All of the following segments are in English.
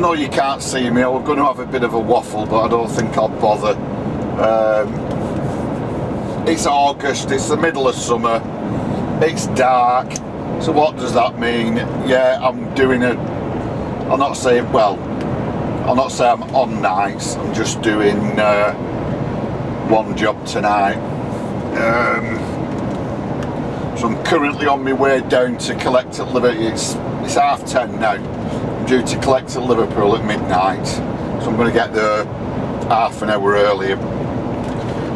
know you can't see me. I was going to have a bit of a waffle, but I don't think I'll bother. It's August, it's the middle of summer, it's dark, so what does that mean? Yeah, I'm doing I'll not say I'm on nights, I'm just doing one job tonight. So I'm currently on my way down to collect at Liverpool. It's 10:30 now. I'm due to collect at Liverpool at midnight, so I'm going to get there half an hour earlier,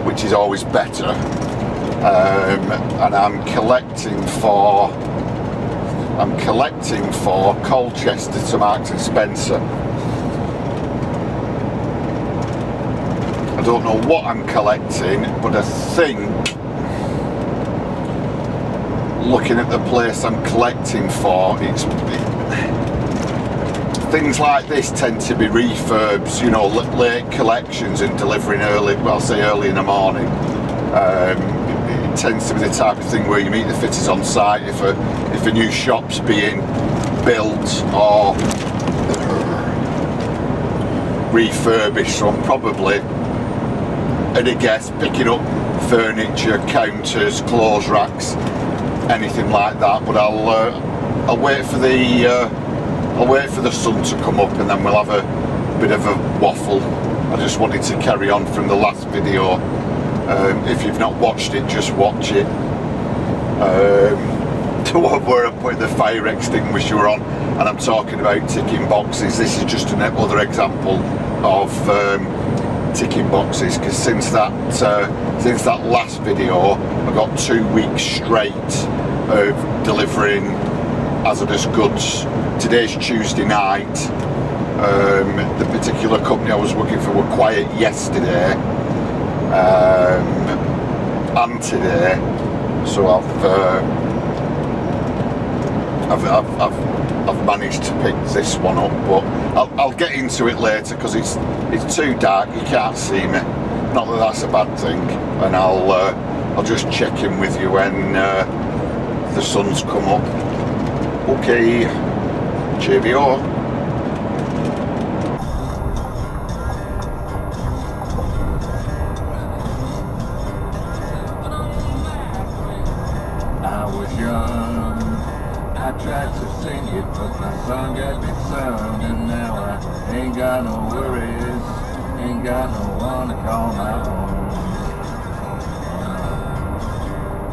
which is always better. And I'm collecting for Colchester to Marks and Spencer. I don't know what I'm collecting, but I think, looking at the place I'm collecting for, things like this tend to be refurbs, you know, late collections and delivering early, well, say early in the morning. It tends to be the type of thing where you meet the fitters on site if a new shop's being built or refurbished. So I'm probably, at a guess, picking up furniture, counters, clothes racks, anything like that. But I'll wait for the sun to come up, and then we'll have a bit of a waffle. I just wanted to carry on from the last video. If you've not watched it, just watch it. The one where I'm putting the fire extinguisher on and I'm talking about ticking boxes. This is just another example of ticking boxes, because since that last video I got 2 weeks straight of delivering hazardous goods. Today's Tuesday night. The particular company I was working for were quiet yesterday and today, so I've managed to pick this one up, but I'll get into it later because it's too dark, you can't see me. Not that that's a bad thing, and I'll just check in with you when the sun's come up. Okay, cheerio. I tried to sing it, but my song got me sung, and now I ain't got no worries, ain't got no one to call my own.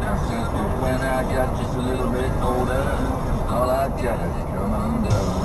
Now since when I got just a little bit older, all I got is come undone.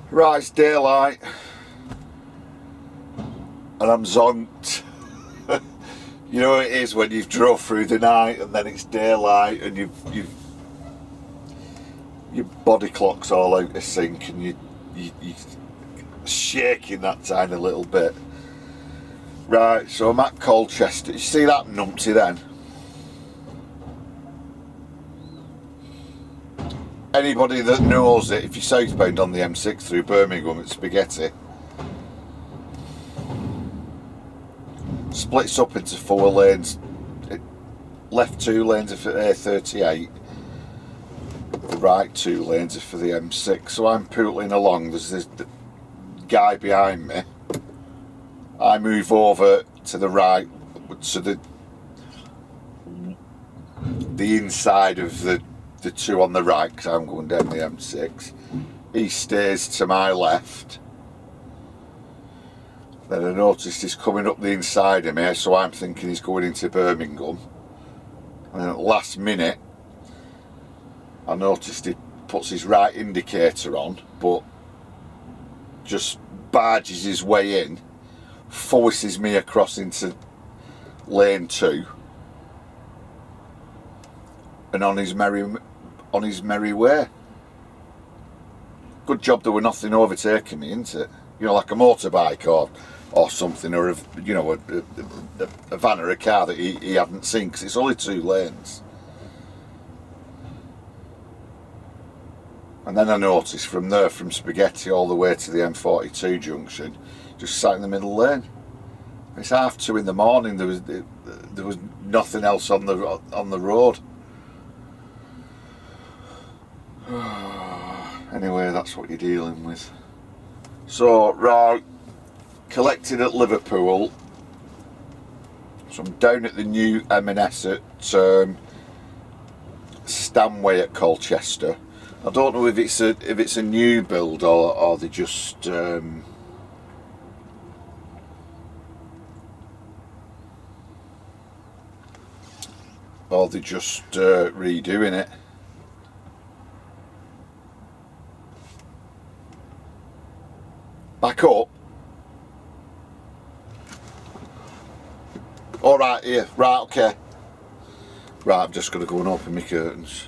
Right, it's daylight and I'm zonked. You know it is when you've drove through the night and then it's daylight and your body clock's all out of sync and you're shaking that tiny little bit. Right, so I'm at Colchester. You see that numpty then? Anybody that knows it, if you're southbound on the M6 through Birmingham at Spaghetti, splits up into 4 lanes. Left 2 lanes are for A38, the right 2 lanes are for the M6. So I'm pootling along, there's this guy behind me. I move over to the right, to the inside of the 2 on the right, because I'm going down the M6. He stays to my left. Then I noticed he's coming up the inside of me, so I'm thinking he's going into Birmingham. And then at the last minute, I noticed he puts his right indicator on, but just barges his way in, forces me across into lane 2, and on his merry way. Good job there were nothing overtaking me, isn't it? You know, like a motorbike or something, or a van or a car that he hadn't seen, because it's only 2 lanes. And then I noticed from there, from Spaghetti all the way to the M42 junction, just sat in the middle lane. It's 2:30 in the morning. There was nothing else on the road. Anyway, that's what you're dealing with. So right, collected at Liverpool. So I'm down at the new M&S at Stanway at Colchester. I don't know if it's a new build or they just redoing it. Back up. All right, here. Right, okay. Right, I'm just going to go and open my curtains.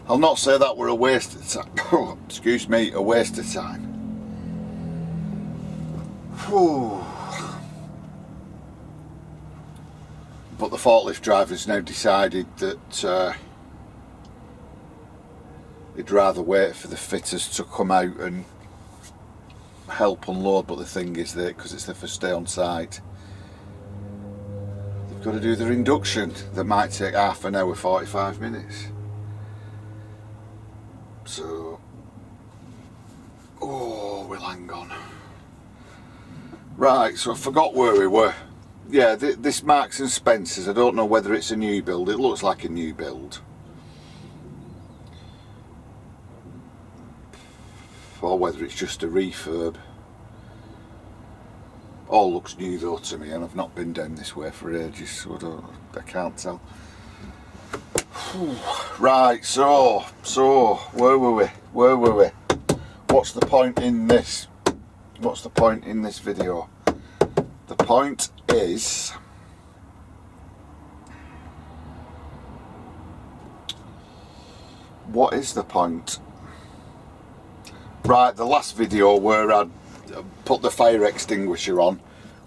I'll not say that were a waste of time. Excuse me, a waste of time. Whew. But the forklift driver's now decided that he'd rather wait for the fitters to come out and help unload. But the thing is that because it's their first day on site, they've got to do their induction that might take half an hour, 45 minutes. So, we'll hang on. Right, so I forgot where we were. Yeah, this Marks and Spencer's, I don't know whether it's a new build. It looks like a new build. Or whether it's just a refurb. All looks new though to me, and I've not been down this way for ages, so I can't tell. Right, so where were we? What's the point in this? What's the point in this video? The point is what is the point? Right, the last video where I'd put the fire extinguisher on,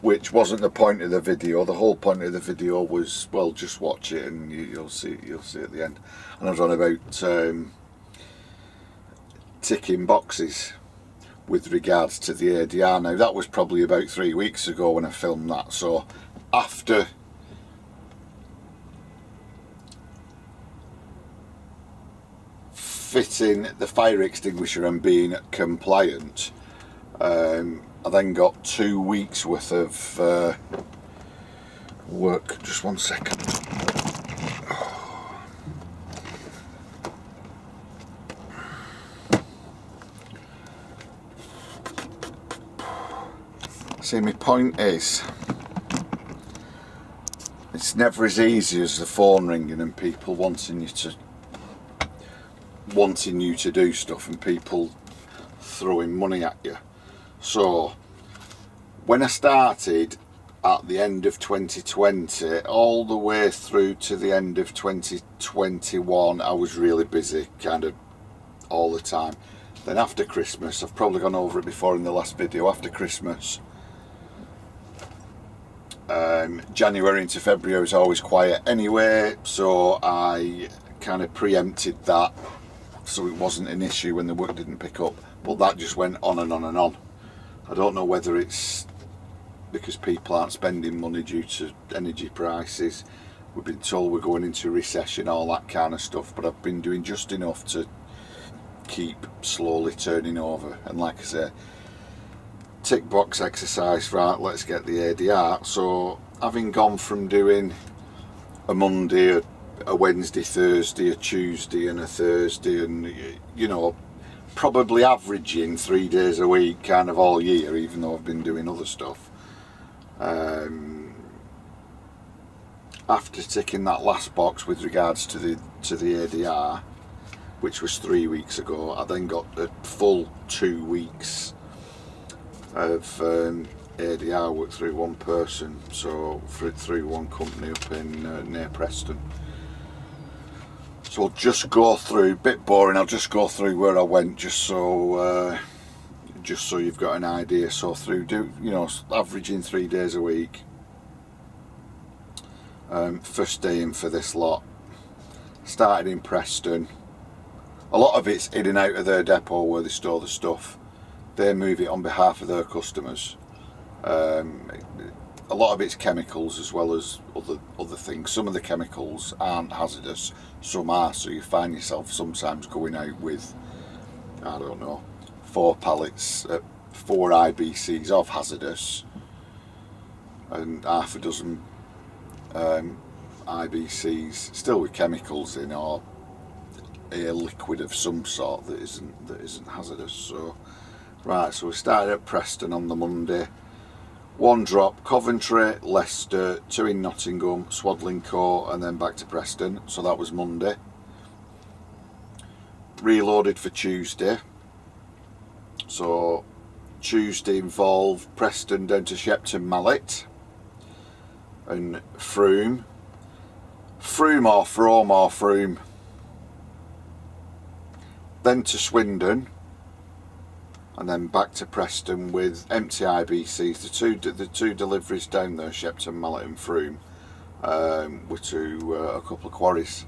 which wasn't the point of the video. The whole point of the video was, well, just watch it and you'll see at the end. And I was on about ticking boxes with regards to the ADR. Now that was probably about 3 weeks ago when I filmed that. So after fitting the fire extinguisher and being compliant, I then got 2 weeks worth of work. Just 1 second. See, my point is, it's never as easy as the phone ringing and people wanting you to do stuff and people throwing money at you. So when I started at the end of 2020 all the way through to the end of 2021, I was really busy, kind of all the time. Then after Christmas, I've probably gone over it before in the last video, after Christmas, January into February was always quiet anyway, so I kind of preempted that so it wasn't an issue when the work didn't pick up. But that just went on and on and on. I don't know whether it's because people aren't spending money due to energy prices. We've been told we're going into a recession, all that kind of stuff, but I've been doing just enough to keep slowly turning over. And like I say, tick box exercise, right, let's get the ADR. So having gone from doing a Monday, a Wednesday, Thursday, a Tuesday and a Thursday, and you know, probably averaging 3 days a week kind of all year, even though I've been doing other stuff, after ticking that last box with regards to the ADR, which was 3 weeks ago, I then got a full 2 weeks of ADR work through one person, so through one company up in near Preston. So I'll just go through, bit boring, I'll just go through where I went just so you've got an idea. So through, averaging 3 days a week. First day in for this lot, started in Preston. A lot of it's in and out of their depot where they store the stuff. They move it on behalf of their customers. A lot of it's chemicals as well as other things. Some of the chemicals aren't hazardous, some are, so you find yourself sometimes going out with, I don't know, 4 pallets, 4 IBCs of hazardous and half a dozen IBCs still with chemicals in, or a liquid of some sort that isn't hazardous. So right, so we started at Preston on the Monday. 1 drop Coventry, Leicester, 2 in Nottingham, Swaddling Court, and then back to Preston. So that was Monday. Reloaded for Tuesday. So Tuesday involved Preston down to Shepton Mallet and Frome or Frome or Frome, then to Swindon, and then back to Preston with empty IBCs. The two deliveries down there, Shepton Mallet and Frome, were to a couple of quarries,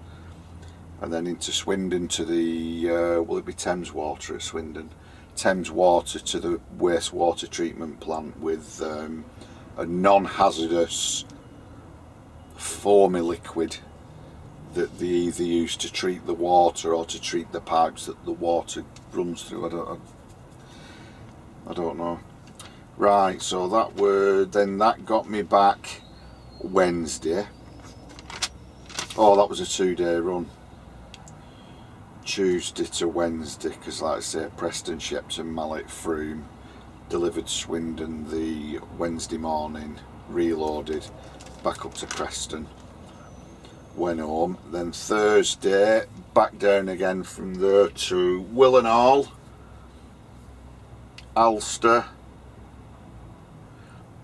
and then into Swindon to the will it be Thames Water at Swindon? Thames Water to the wastewater treatment plant with a non-hazardous foamy liquid that they either use to treat the water or to treat the pipes that the water runs through. I don't know. Right, so that got me back Wednesday. Oh, that was a 2-day run. Tuesday to Wednesday, because like I say, Preston, Shepton, Mallet, Frome, delivered Swindon the Wednesday morning, reloaded, back up to Preston, went home. Then Thursday, back down again from there to Willenhall, Ulster,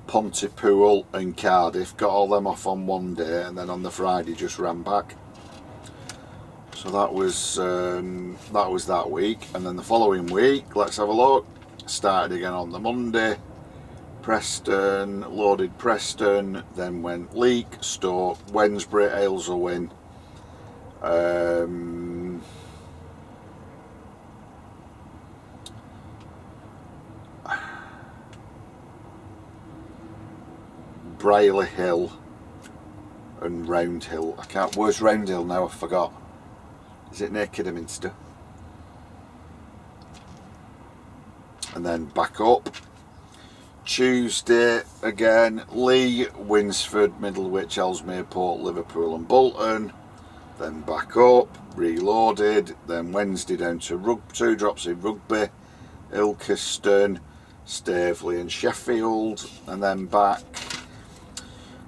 Pontypool and Cardiff. Got all them off on one day, and then on the Friday just ran back. So that was that week. And then the following week, let's have a look, started again on the Monday. Preston, loaded Preston, then went Leek, Stoke, Wednesbury, Ayleswyn, Brayley Hill and Round Hill. Where's Round Hill now? I forgot. Is it near Kidderminster? And then back up. Tuesday again, Lee, Winsford, Middlewich, Ellesmere Port, Liverpool and Bolton. Then back up, reloaded. Then Wednesday down to 2 drops in Rugby, Ilkeston, Staveley and Sheffield. And then back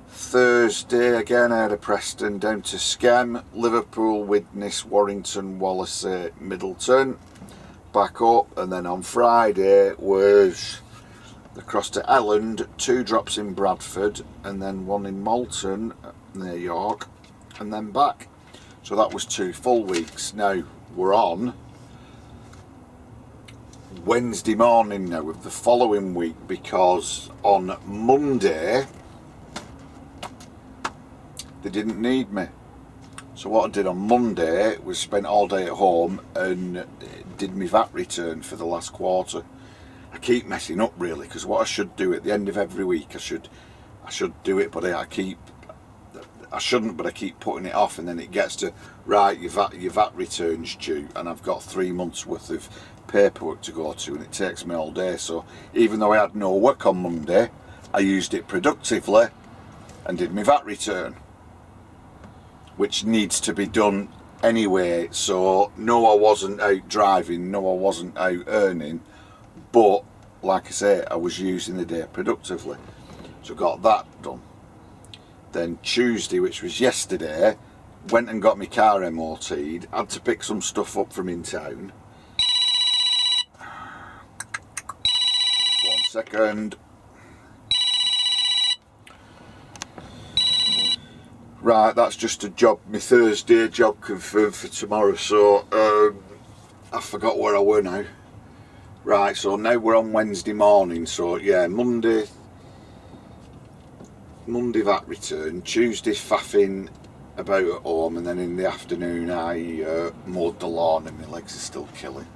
Thursday again out of Preston down to Skem, Liverpool, Widnes, Warrington, Wallasey, Middleton. Back up, and then on Friday was across to Elland, 2 drops in Bradford, and then 1 in Malton near York, and then back. So that was 2 full weeks. Now we're on Wednesday morning now of the following week, because on Monday they didn't need me. So what I did on Monday was spent all day at home and did my VAT return for the last quarter. I keep messing up really, because what I should do at the end of every week, I should do it, but I shouldn't, but I keep putting it off, and then it gets to, right, your VAT return's due, and I've got 3 months worth of paperwork to go to, and it takes me all day. So even though I had no work on Monday, I used it productively and did my VAT return, which needs to be done anyway. So no, I wasn't out driving, no, I wasn't out earning, but like I say, I was using the day productively. So got that done. Then Tuesday, which was yesterday, went and got my car MOT'd, had to pick some stuff up from in town. 1 second. Right, that's just a job, my Thursday job confirmed for tomorrow, so I forgot where I were now. Right, so now we're on Wednesday morning, so yeah, Monday that return, Tuesday faffing about at home, and then in the afternoon I mowed the lawn and my legs are still killing.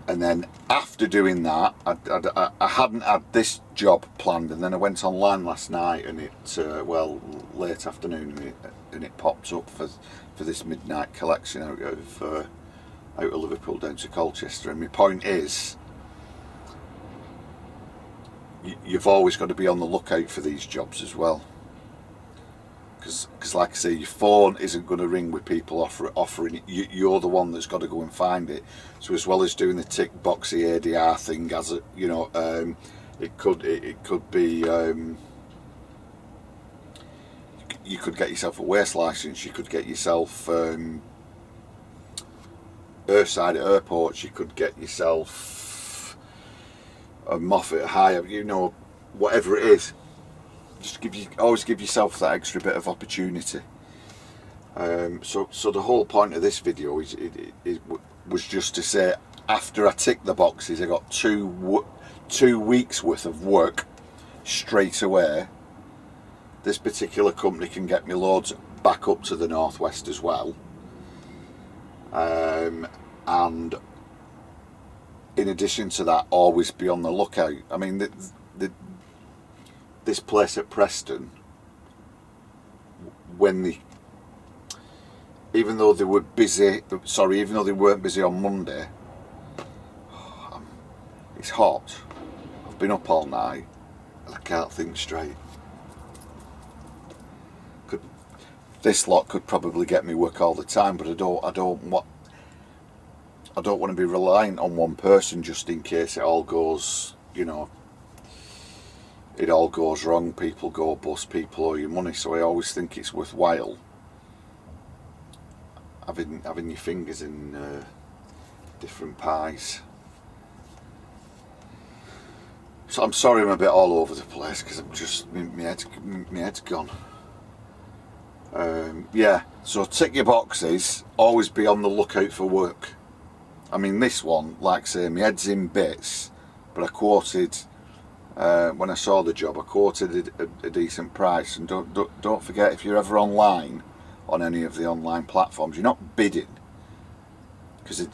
And then after doing that, I hadn't had this job planned, and then I went online last night and it, well, late afternoon, and it popped up for this midnight collection out of Liverpool down to Colchester. And my point is, you've always got to be on the lookout for these jobs as well. Because like I say, your phone isn't going to ring with people offering it. You're the one that's got to go and find it. So as well as doing the tick boxy ADR thing, as a, you know, it could be you could get yourself a waste license. You could get yourself airside at airports. You could get yourself a Moffat hire. You know, whatever it is. Just always give yourself that extra bit of opportunity. So the whole point of this video was just to say, after I ticked the boxes, I got 2 weeks worth of work straight away. This particular company can get me loads back up to the northwest as well. And in addition to that, always be on the lookout. I mean, this place at Preston, even though they weren't busy on Monday, it's hot. I've been up all night and I can't think straight. This lot could probably get me work all the time, but I don't want to be reliant on one person just in case it all goes, you know, it all goes wrong, people go bust, people owe you money. So I always think it's worthwhile having your fingers in different pies. So I'm sorry I'm a bit all over the place, because I'm just, my head's gone. Yeah, so tick your boxes, always be on the lookout for work. I mean, this one, like I say, my head's in bits, but I quoted, when I saw the job, I quoted a decent price. And don't forget, if you're ever online on any of the online platforms, you're not bidding, because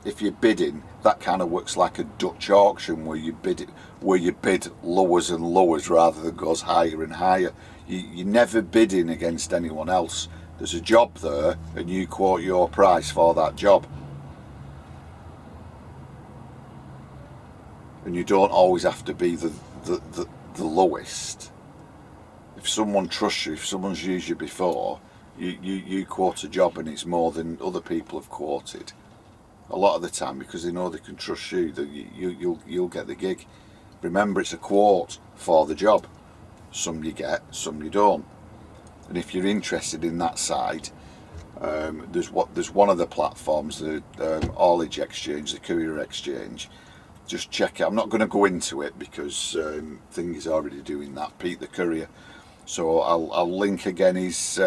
if you're bidding, that kind of works like a Dutch auction where you bid lowers and lowers rather than goes higher and higher. You're never bidding against anyone else. There's a job there and you quote your price for that job. And you don't always have to be the lowest. If someone trusts you, if someone's used you before, you quote a job and it's more than other people have quoted. A lot of the time, because they know they can trust you, that you'll get the gig. Remember, it's a quote for the job. Some you get, some you don't. And if you're interested in that side, there's one of the platforms, the Haulage exchange, the Courier exchange. Just check it. I'm not going to go into it because Thing is already doing that, Pete the Courier. So I'll link again his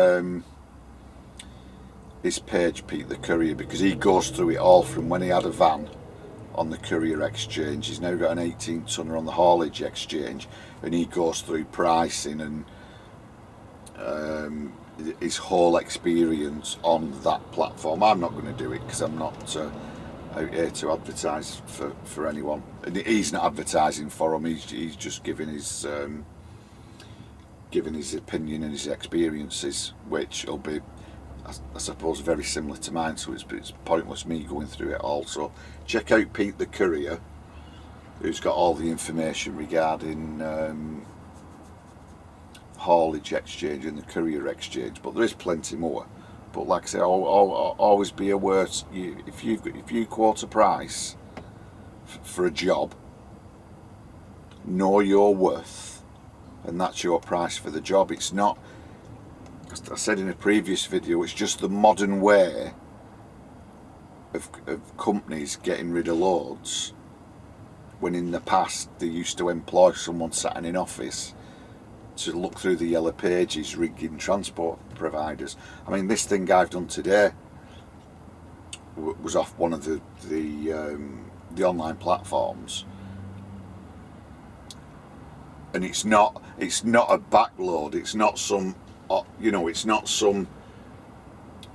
page, Pete the Courier, because he goes through it all from when he had a van on the Courier exchange. He's now got an 18 tonner on the Haulage exchange, and he goes through pricing and his whole experience on that platform. I'm not going to do it because I'm not out here to advertise for anyone, and he's not advertising for him. He's just giving his opinion and his experiences, which will be, I suppose, very similar to mine, so it's pointless me going through it all. So check out Pete the Courier, who's got all the information regarding Haulage exchange and the Courier exchange, but there is plenty more. But like I say, always be aware, if you quote a price for a job, know your worth and that's your price for the job. It's not, as I said in a previous video, it's just the modern way of companies getting rid of loads, when in the past they used to employ someone sat in an office to look through the yellow pages rigging transport providers. I mean, this thing I've done today was off one of the online platforms, and it's not a backload. It's not some, you know, it's not some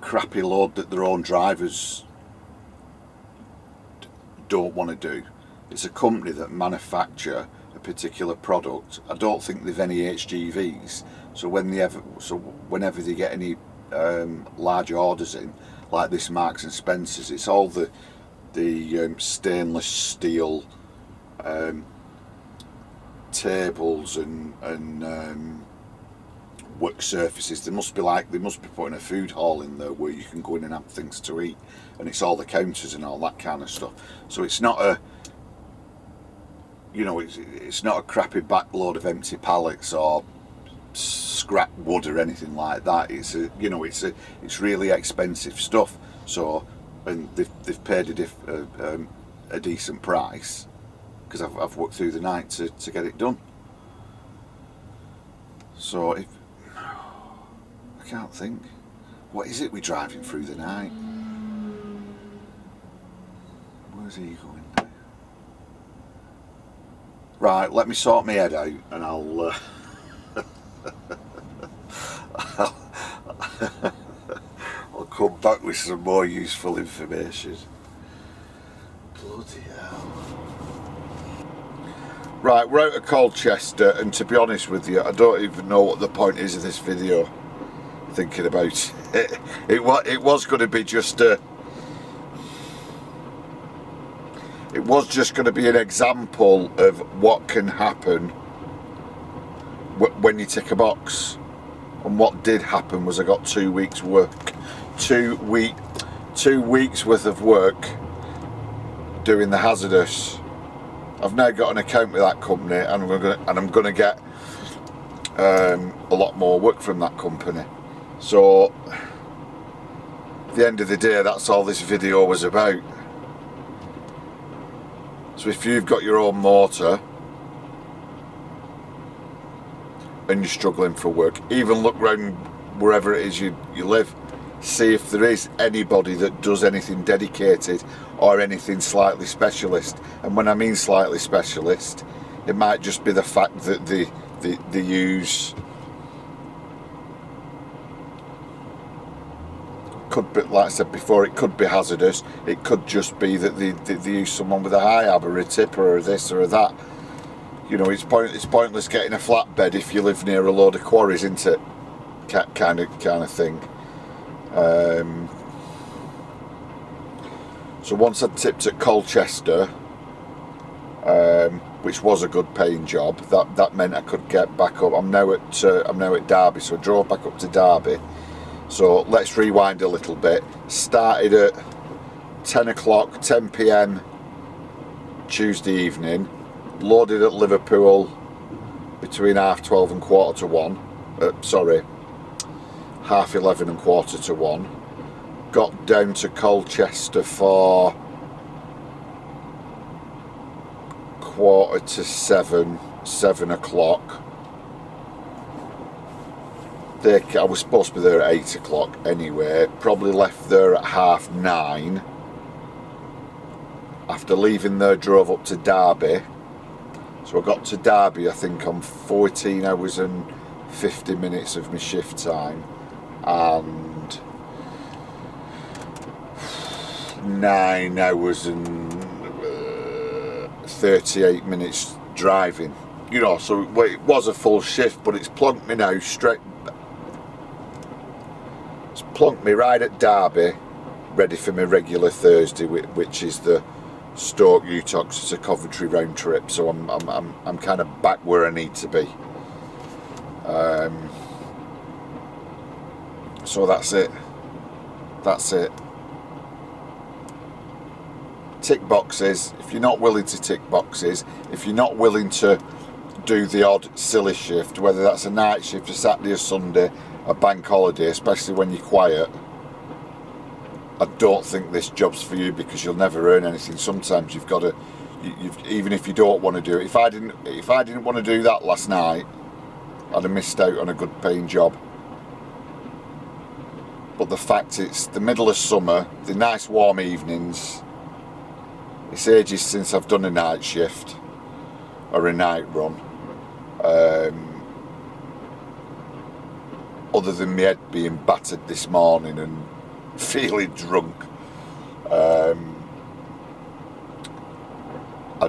crappy load that their own drivers don't want to do. It's a company that manufacture a particular product. I don't think they've any HGVs, so whenever they get any large orders in, like this Marks and Spencer's, it's all the stainless steel tables and work surfaces. They must be putting a food hall in there where you can go in and have things to eat, and it's all the counters and all that kind of stuff. So it's not a, you know, it's not a crappy backload of empty pallets or scrap wood or anything like that. It's a, you know, it's really expensive stuff. So, and they've paid a decent price, because I've worked through the night to get it done. So I can't think, what is it we're driving through the night? Where's he going? Right, let me sort my head out, and I'll come back with some more useful information. Bloody hell. Right, we're out of Colchester, and to be honest with you, I don't even know what the point is of this video. Thinking about it, it was going to be just a. It was just going to be an example of what can happen when you tick a box. And what did happen was I got 2 weeks work, 2 weeks worth of work doing the hazardous. I've now got an account with that company, and I'm going to get a lot more work from that company. So at the end of the day, that's all this video was about. So if you've got your own motor and you're struggling for work, even look round wherever it is you live, see if there is anybody that does anything dedicated or anything slightly specialist. And when I mean slightly specialist, it might just be the fact that they use, could be, like I said before, it could be hazardous. It could just be that they use someone with a high ab or a tipper or this or that. You know, it's pointless getting a flatbed if you live near a load of quarries, isn't it? Kind of thing. So once I tipped at Colchester, which was a good paying job, that meant I could get back up. I'm now at Derby, so I drove back up to Derby. So let's rewind a little bit. Started at 10 p.m. Tuesday evening, loaded at Liverpool between 12:30 and 1:15. Sorry, 11:30 and 1:45. Got down to Colchester for 7:15, 7 o'clock. I was supposed to be there at 8 o'clock anyway. Probably left there at 9:30. After leaving there, drove up to Derby. So I got to Derby, I think, on 14 hours and 50 minutes of my shift time, and 9 hours and 38 minutes driving. You know, so it was a full shift, but it's plunked me now straight. It's plunked me right at Derby, ready for my regular Thursday, which is the Stoke Utox to Coventry round trip. So I'm kind of back where I need to be. So that's it. Tick boxes. If you're not willing to tick boxes, if you're not willing to do the odd silly shift, whether that's a night shift, a Saturday or Sunday, a bank holiday, especially when you're quiet, I don't think this job's for you, because you'll never earn anything. Sometimes you've got to, even if you don't want to do it. If I didn't want to do that last night, I'd have missed out on a good paying job. But the fact it's the middle of summer, the nice warm evenings, it's ages since I've done a night shift or a night run. Other than my head being battered this morning and feeling drunk, I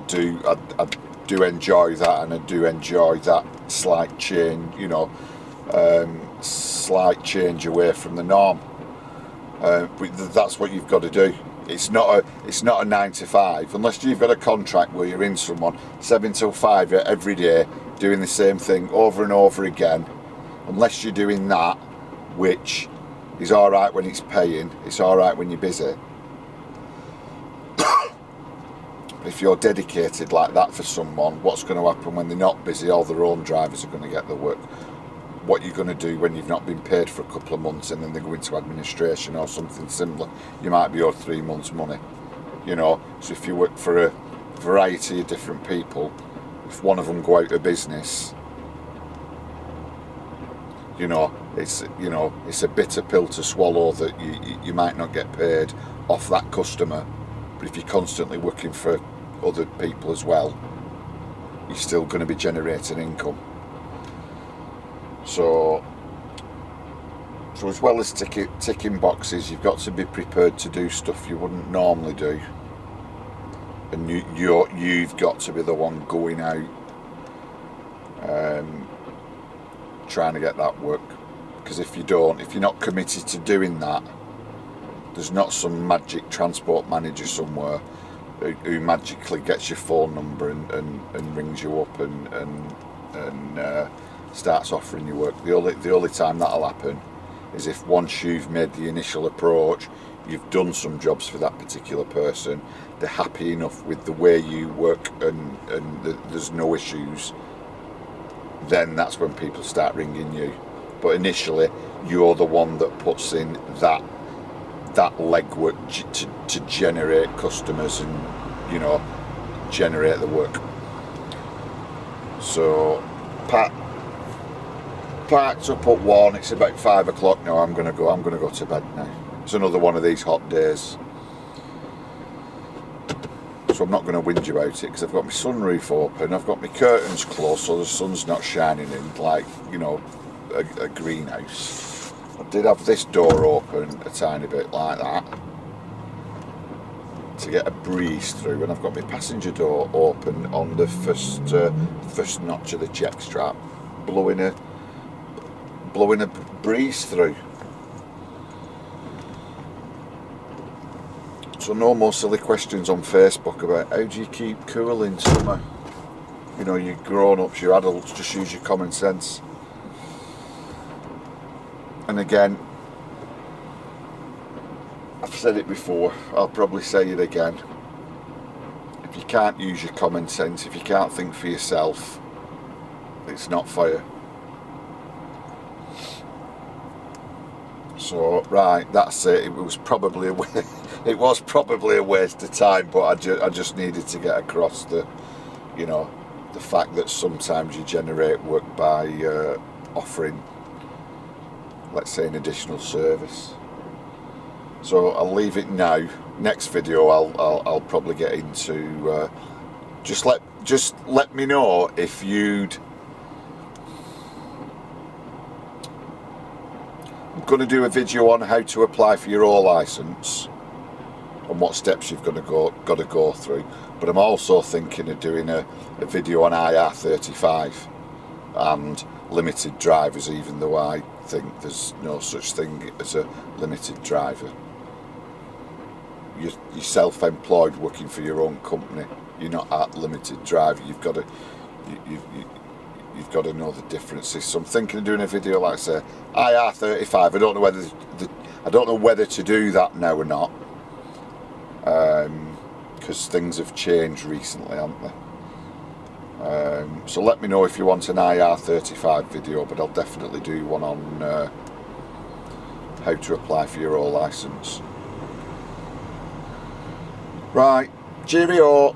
do enjoy that, and I do enjoy that slight change, you know, slight change away from the norm. But that's what you've got to do. It's not a 9 to 5, unless you've got a contract where you're in someone 7 till 5 every day doing the same thing over and over again. Unless you're doing that, which is all right when it's paying, it's all right when you're busy. If you're dedicated like that for someone, what's going to happen when they're not busy? All their own drivers are going to get the work. What you're going to do when you've not been paid for a couple of months and then they go into administration or something similar, you might be owed 3 months' money, you know. So if you work for a variety of different people, if one of them go out of business, it's a bitter pill to swallow that you might not get paid off that customer. But if you're constantly working for other people as well, you're still going to be generating income. So as well as ticking boxes, you've got to be prepared to do stuff you wouldn't normally do, and you've got to be the one going out trying to get that work. Because if you're not committed to doing that, there's not some magic transport manager somewhere who magically gets your phone number and rings you up and starts offering you work. The only time that'll happen is if once you've made the initial approach, you've done some jobs for that particular person, they're happy enough with the way you work and there's no issues, then that's when people start ringing you. But initially, you're the one that puts in that legwork to generate customers and, you know, generate the work. So parked up at 1, it's about 5 o'clock now. I'm gonna go to bed now. It's another one of these hot days, so I'm not going to whinge about it, because I've got my sunroof open, I've got my curtains closed so the sun's not shining in like, you know, a greenhouse. I did have this door open a tiny bit like that to get a breeze through, and I've got my passenger door open on the first notch of the check strap, blowing a breeze through. So no more silly questions on Facebook about how do you keep cool in summer. You know, you grown-ups, you adults, just use your common sense. And again, I've said it before, I'll probably say it again. If you can't use your common sense, if you can't think for yourself, it's not for you. So right, that's it. It was probably a waste of time, but I just needed to get across the fact that sometimes you generate work by offering, let's say, an additional service. So I'll leave it now. Next video I'll probably get into just let me know if you'd. I'm going to do a video on how to apply for your O licence and what steps you've got to go through. But I'm also thinking of doing a video on IR35 and limited drivers, even though I think there's no such thing as a limited driver. You're self-employed working for your own company. You're not at limited driver. You've got to know the differences. So I'm thinking of doing a video like, say, IR35. I don't know whether to do that now or not, because things have changed recently, haven't they? So let me know if you want an IR35 video, but I'll definitely do one on how to apply for your own licence. Right, cheerio.